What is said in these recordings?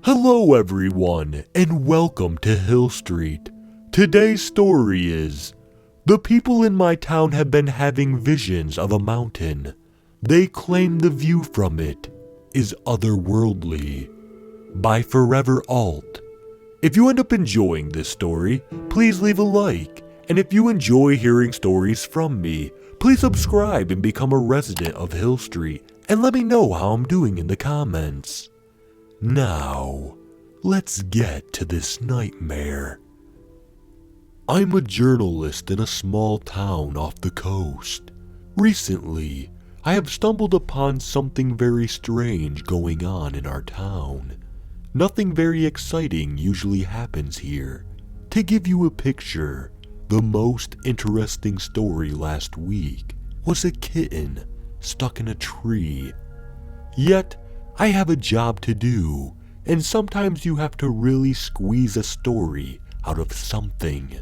Hello everyone, and welcome to Hill Street. Today's story is, the people in my town have been having visions of a mountain. They claim the view from it is otherworldly. By Forever Alt. If you end up enjoying this story, please leave a like, and if you enjoy hearing stories from me, please subscribe and become a resident of Hill Street, and let me know how I'm doing in the comments. Now, let's get to this nightmare. I'm a journalist in a small town off the coast. Recently, I have stumbled upon something very strange going on in our town. Nothing very exciting usually happens here. To give you a picture, the most interesting story last week was a kitten stuck in a tree. Yet, I have a job to do, and sometimes you have to really squeeze a story out of something.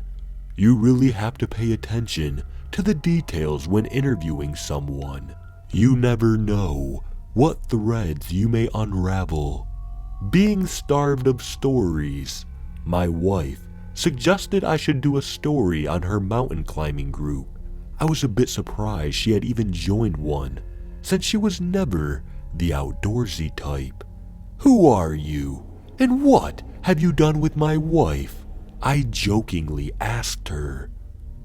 You really have to pay attention to the details when interviewing someone. You never know what threads you may unravel. Being starved of stories, my wife suggested I should do a story on her mountain climbing group. I was a bit surprised she had even joined one, since she was never the outdoorsy type. Who are you? And what have you done with my wife? I jokingly asked her.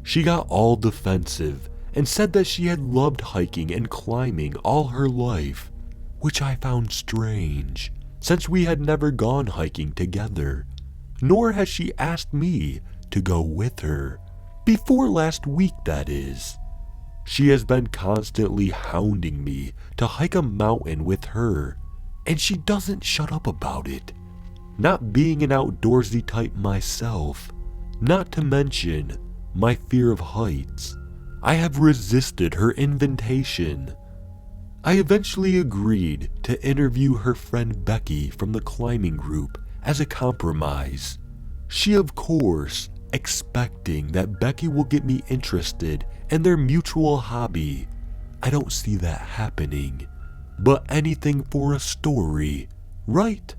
She got all defensive and said that she had loved hiking and climbing all her life, which I found strange, since we had never gone hiking together, nor has she asked me to go with her. Before last week, that is. She has been constantly hounding me to hike a mountain with her, and she doesn't shut up about it. Not being an outdoorsy type myself, not to mention my fear of heights, I have resisted her invitation. I eventually agreed to interview her friend Becky from the climbing group as a compromise. She, of course, expecting that Becky will get me interested in their mutual hobby. I don't see that happening, but anything for a story, right?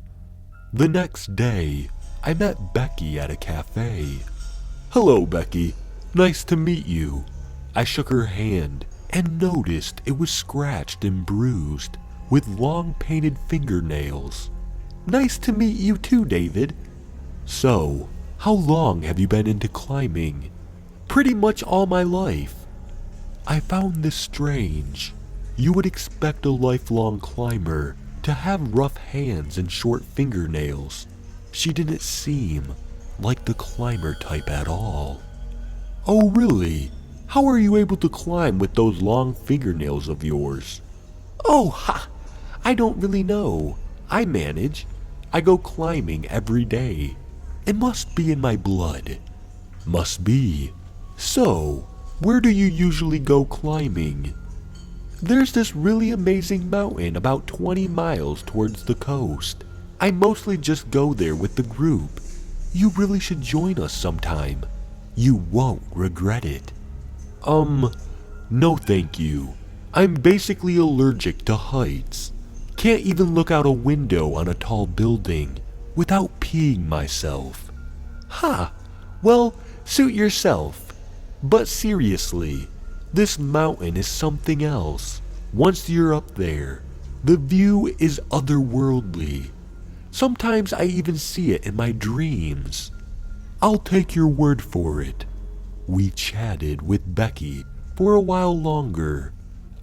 The next day, I met Becky at a cafe. Hello, Becky. Nice to meet you. I shook her hand and noticed it was scratched and bruised with long painted fingernails. Nice to meet you too, David. So, how long have you been into climbing? Pretty much all my life. I found this strange. You would expect a lifelong climber to have rough hands and short fingernails. She didn't seem like the climber type at all. Oh really? How are you able to climb with those long fingernails of yours? Oh, I don't really know. I manage. I go climbing every day. It must be in my blood. Must be. So, where do you usually go climbing? There's this really amazing mountain about 20 miles towards the coast. I mostly just go there with the group. You really should join us sometime. You won't regret it. No thank you. I'm basically allergic to heights. Can't even look out a window on a tall building without peeing myself. Well, suit yourself. But seriously, this mountain is something else. Once you're up there, the view is otherworldly. Sometimes I even see it in my dreams. I'll take your word for it. We chatted with Becky for a while longer.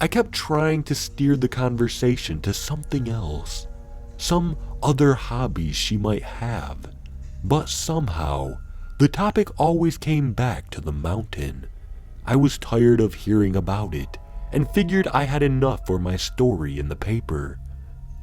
I kept trying to steer the conversation to something else, some other hobbies she might have, but somehow the topic always came back to the mountain. I was tired of hearing about it and figured I had enough for my story in the paper.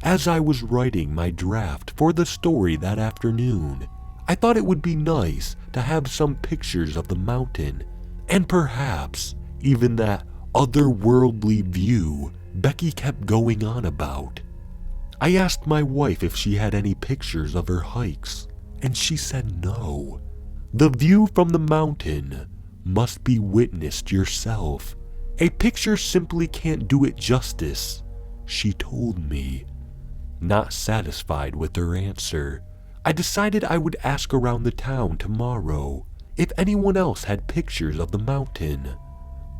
As I was writing my draft for the story that afternoon, I thought it would be nice to have some pictures of the mountain, and perhaps even that otherworldly view Becky kept going on about. I asked my wife if she had any pictures of her hikes, and she said no. The view from the mountain must be witnessed yourself. A picture simply can't do it justice, she told me. Not satisfied with her answer, I decided I would ask around the town tomorrow if anyone else had pictures of the mountain.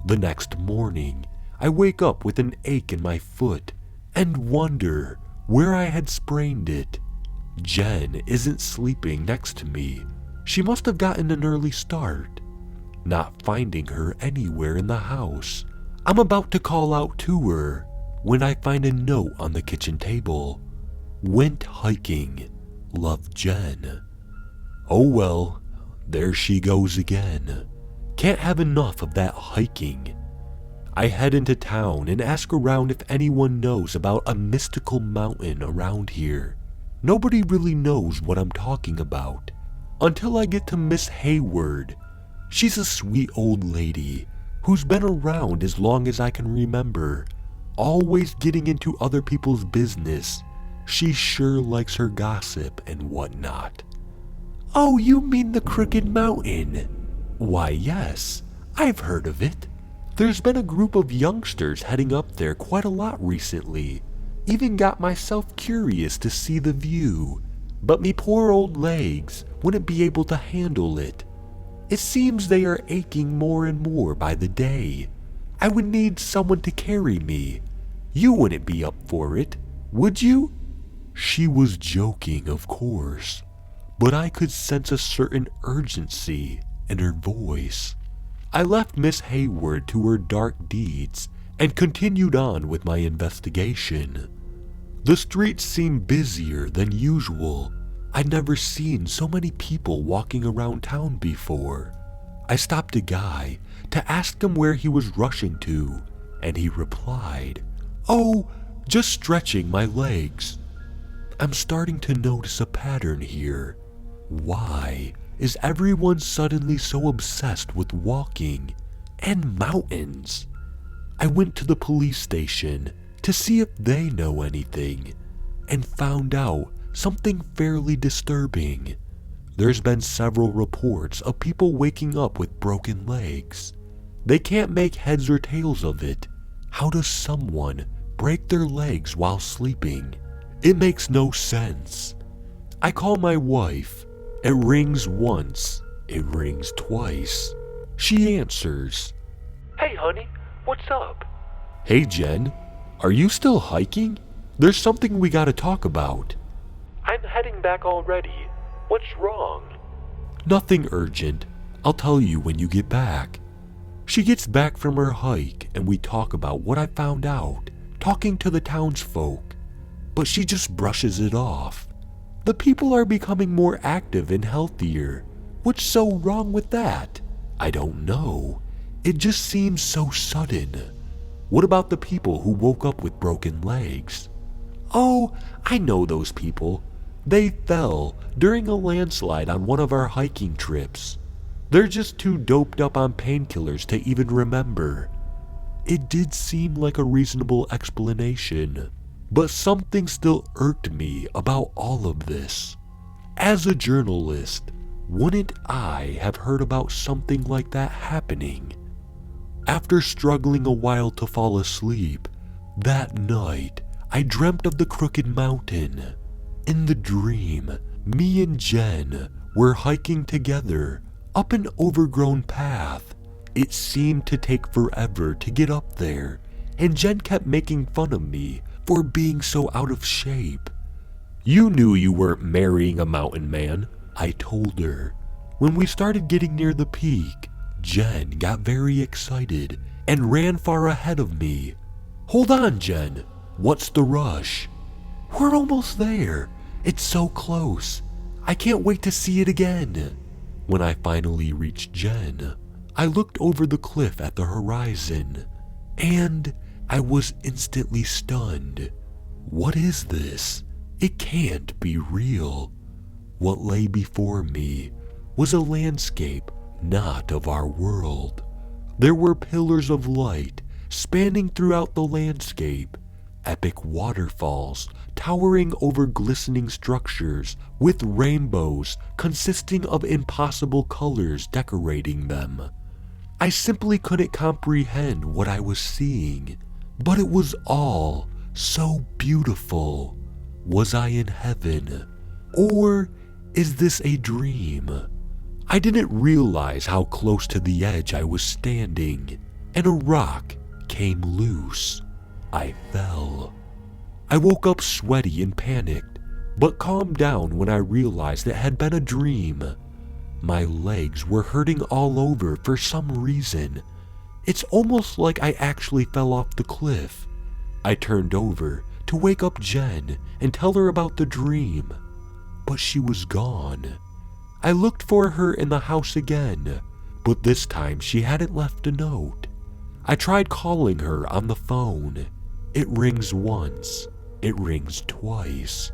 The next morning, I wake up with an ache in my foot and wonder where I had sprained it. Jen isn't sleeping next to me. She must have gotten an early start. Not finding her anywhere in the house, I'm about to call out to her when I find a note on the kitchen table. Went hiking. Love, Jen. Oh well, there she goes again. Can't have enough of that hiking. I head into town and ask around if anyone knows about a mystical mountain around here. Nobody really knows what I'm talking about until I get to Miss Hayward. She's a sweet old lady who's been around as long as I can remember, always getting into other people's business. She sure likes her gossip and whatnot. Oh, you mean the Crooked Mountain? Why, yes, I've heard of it. There's been a group of youngsters heading up there quite a lot recently. Even got myself curious to see the view, but me poor old legs wouldn't be able to handle it. It seems they are aching more and more by the day. I would need someone to carry me. You wouldn't be up for it, would you? She was joking, of course, but I could sense a certain urgency in her voice. I left Miss Hayward to her dark deeds and continued on with my investigation. The streets seemed busier than usual. I'd never seen so many people walking around town before. I stopped a guy to ask him where he was rushing to, and he replied, "Oh, just stretching my legs." I'm starting to notice a pattern here. Why is everyone suddenly so obsessed with walking and mountains? I went to the police station to see if they know anything and found out something fairly disturbing. There's been several reports of people waking up with broken legs. They can't make heads or tails of it. How does someone break their legs while sleeping? It makes no sense. I call my wife. It rings once, it rings twice. She answers. Hey honey, what's up? Hey Jen, are you still hiking? There's something we gotta talk about. I'm heading back already. What's wrong? Nothing urgent. I'll tell you when you get back. She gets back from her hike and we talk about what I found out, talking to the townsfolk. But she just brushes it off. The people are becoming more active and healthier. What's so wrong with that? I don't know. It just seems so sudden. What about the people who woke up with broken legs? Oh, I know those people. They fell during a landslide on one of our hiking trips. They're just too doped up on painkillers to even remember. It did seem like a reasonable explanation, but something still irked me about all of this. As a journalist, wouldn't I have heard about something like that happening? After struggling a while to fall asleep, that night I dreamt of the Crooked Mountain. In the dream, me and Jen were hiking together up an overgrown path. It seemed to take forever to get up there, and Jen kept making fun of me for being so out of shape. You knew you weren't marrying a mountain man, I told her. When we started getting near the peak, Jen got very excited and ran far ahead of me. Hold on, Jen. What's the rush? We're almost there. It's so close. I can't wait to see it again. When I finally reached Jen, I looked over the cliff at the horizon, and I was instantly stunned. What is this? It can't be real. What lay before me was a landscape not of our world. There were pillars of light spanning throughout the landscape, epic waterfalls towering over glistening structures with rainbows consisting of impossible colors decorating them. I simply couldn't comprehend what I was seeing, but it was all so beautiful. Was I in heaven? Or is this a dream? I didn't realize how close to the edge I was standing, and a rock came loose. I fell. I woke up sweaty and panicked, but calmed down when I realized it had been a dream. My legs were hurting all over for some reason. It's almost like I actually fell off the cliff. I turned over to wake up Jen and tell her about the dream, but she was gone. I looked for her in the house again, but this time she hadn't left a note. I tried calling her on the phone. It rings once, it rings twice.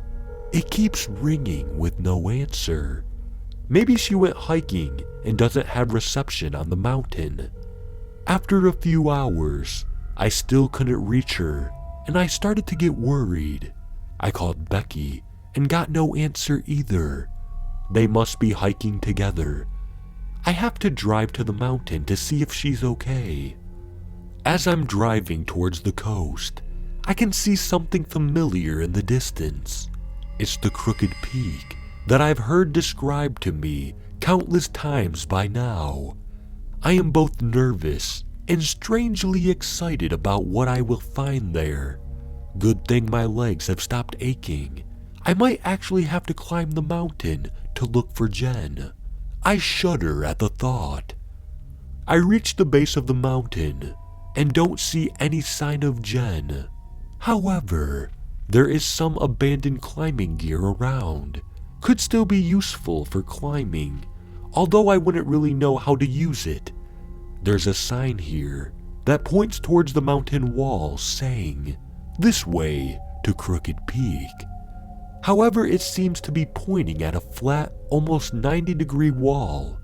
It keeps ringing with no answer. Maybe she went hiking and doesn't have reception on the mountain. After a few hours, I still couldn't reach her, and I started to get worried. I called Becky and got no answer either. They must be hiking together. I have to drive to the mountain to see if she's okay. As I'm driving towards the coast, I can see something familiar in the distance. It's the crooked peak that I've heard described to me countless times by now. I am both nervous and strangely excited about what I will find there. Good thing my legs have stopped aching. I might actually have to climb the mountain to look for Jen. I shudder at the thought. I reach the base of the mountain and don't see any sign of Jen. However, there is some abandoned climbing gear around. Could still be useful for climbing, although I wouldn't really know how to use it. There's a sign here that points towards the mountain wall saying, "This way to Crooked Peak." However, it seems to be pointing at a flat, almost 90-degree wall.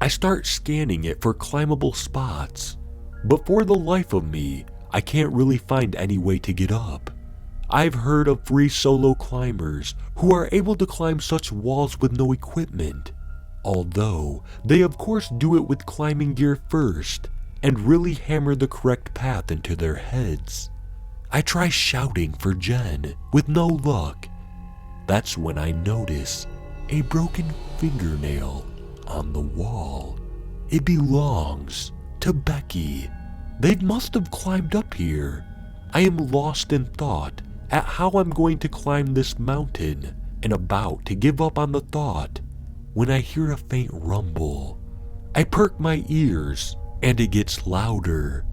I start scanning it for climbable spots, but for the life of me, I can't really find any way to get up. I've heard of free solo climbers who are able to climb such walls with no equipment, although they of course do it with climbing gear first and really hammer the correct path into their heads. I try shouting for Jen with no luck. That's when I notice a broken fingernail on the wall. It belongs to Becky. They must have climbed up here. I am lost in thought at how I'm going to climb this mountain and about to give up on the thought when I hear a faint rumble. I perk my ears and it gets louder.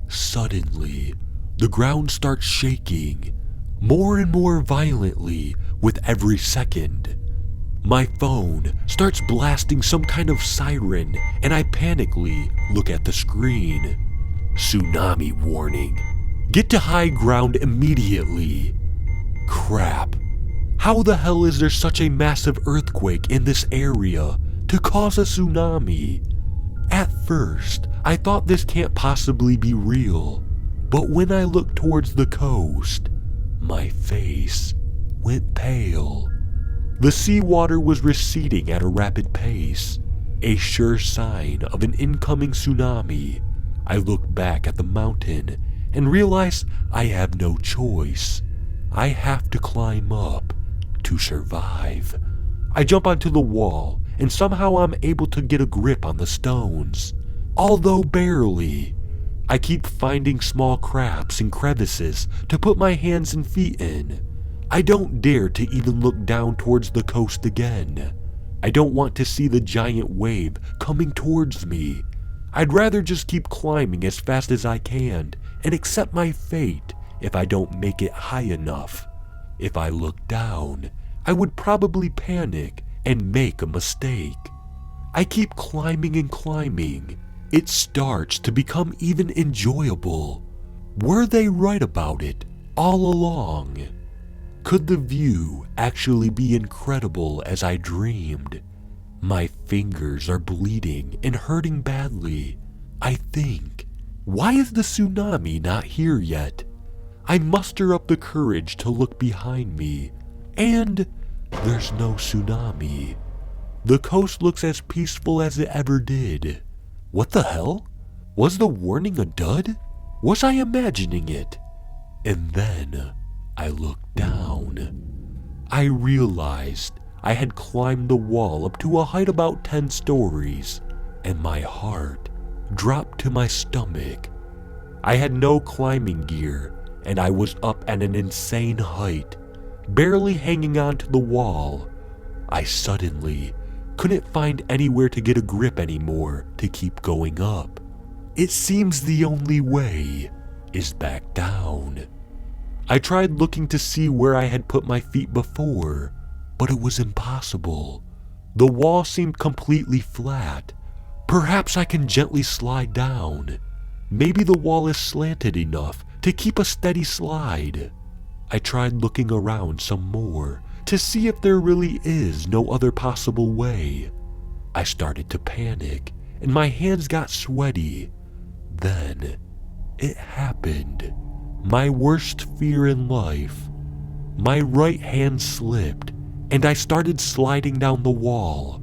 Suddenly, the ground starts shaking more and more violently with every second. My phone starts blasting some kind of siren and I panically look at the screen. Tsunami warning. Get to high ground immediately. Crap. How the hell is there such a massive earthquake in this area to cause a tsunami? At first, I thought this can't possibly be real, but when I looked towards the coast, my face went pale. The seawater was receding at a rapid pace, a sure sign of an incoming tsunami. I look back at the mountain and realize I have no choice. I have to climb up to survive. I jump onto the wall and somehow I'm able to get a grip on the stones, although barely. I keep finding small cracks and crevices to put my hands and feet in. I don't dare to even look down towards the coast again. I don't want to see the giant wave coming towards me. I'd rather just keep climbing as fast as I can and accept my fate if I don't make it high enough. If I look down, I would probably panic and make a mistake. I keep climbing and climbing. It starts to become even enjoyable. Were they right about it all along? Could the view actually be incredible as I dreamed? My fingers are bleeding and hurting badly. I think, why is the tsunami not here yet? I muster up the courage to look behind me, and there's no tsunami. The coast looks as peaceful as it ever did. What the hell? Was the warning a dud? Was I imagining it? And then I looked down. I realized I had climbed the wall up to a height about 10 stories, and my heart dropped to my stomach. I had no climbing gear, and I was up at an insane height, barely hanging onto the wall. I suddenly couldn't find anywhere to get a grip anymore to keep going up. It seems the only way is back down. I tried looking to see where I had put my feet before, but it was impossible. The wall seemed completely flat. Perhaps I can gently slide down. Maybe the wall is slanted enough to keep a steady slide. I tried looking around some more to see if there really is no other possible way. I started to panic, and my hands got sweaty. Then, it happened. My worst fear in life. My right hand slipped, and I started sliding down the wall.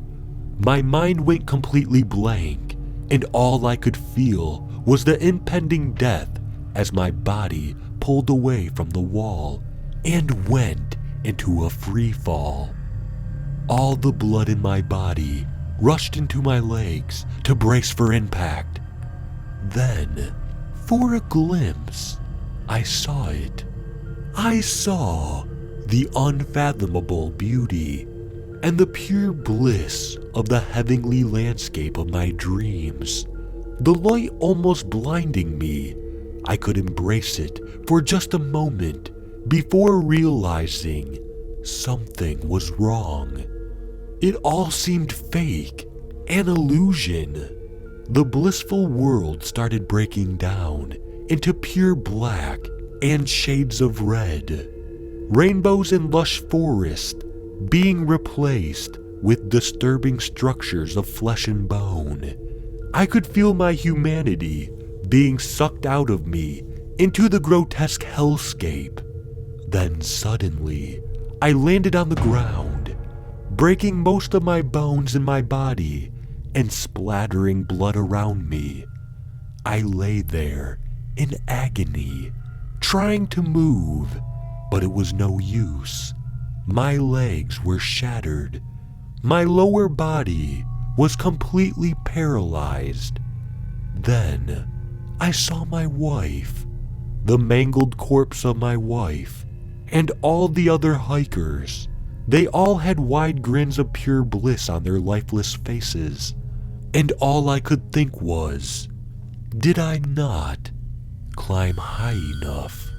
My mind went completely blank, and all I could feel was the impending death as my body pulled away from the wall and went into a free fall. All the blood in my body rushed into my legs to brace for impact. Then, for a glimpse, I saw it. I saw the unfathomable beauty and the pure bliss of the heavenly landscape of my dreams. The light almost blinding me, I could embrace it for just a moment before realizing something was wrong. It all seemed fake, an illusion. The blissful world started breaking down into pure black and shades of red. Rainbows and lush forest being replaced with disturbing structures of flesh and bone. I could feel my humanity being sucked out of me into the grotesque hellscape. Then suddenly, I landed on the ground, breaking most of my bones in my body and splattering blood around me. I lay there in agony, trying to move, but it was no use. My legs were shattered. My lower body was completely paralyzed. Then, I saw my wife, the mangled corpse of my wife, and all the other hikers. They all had wide grins of pure bliss on their lifeless faces, and all I could think was, did I not climb high enough?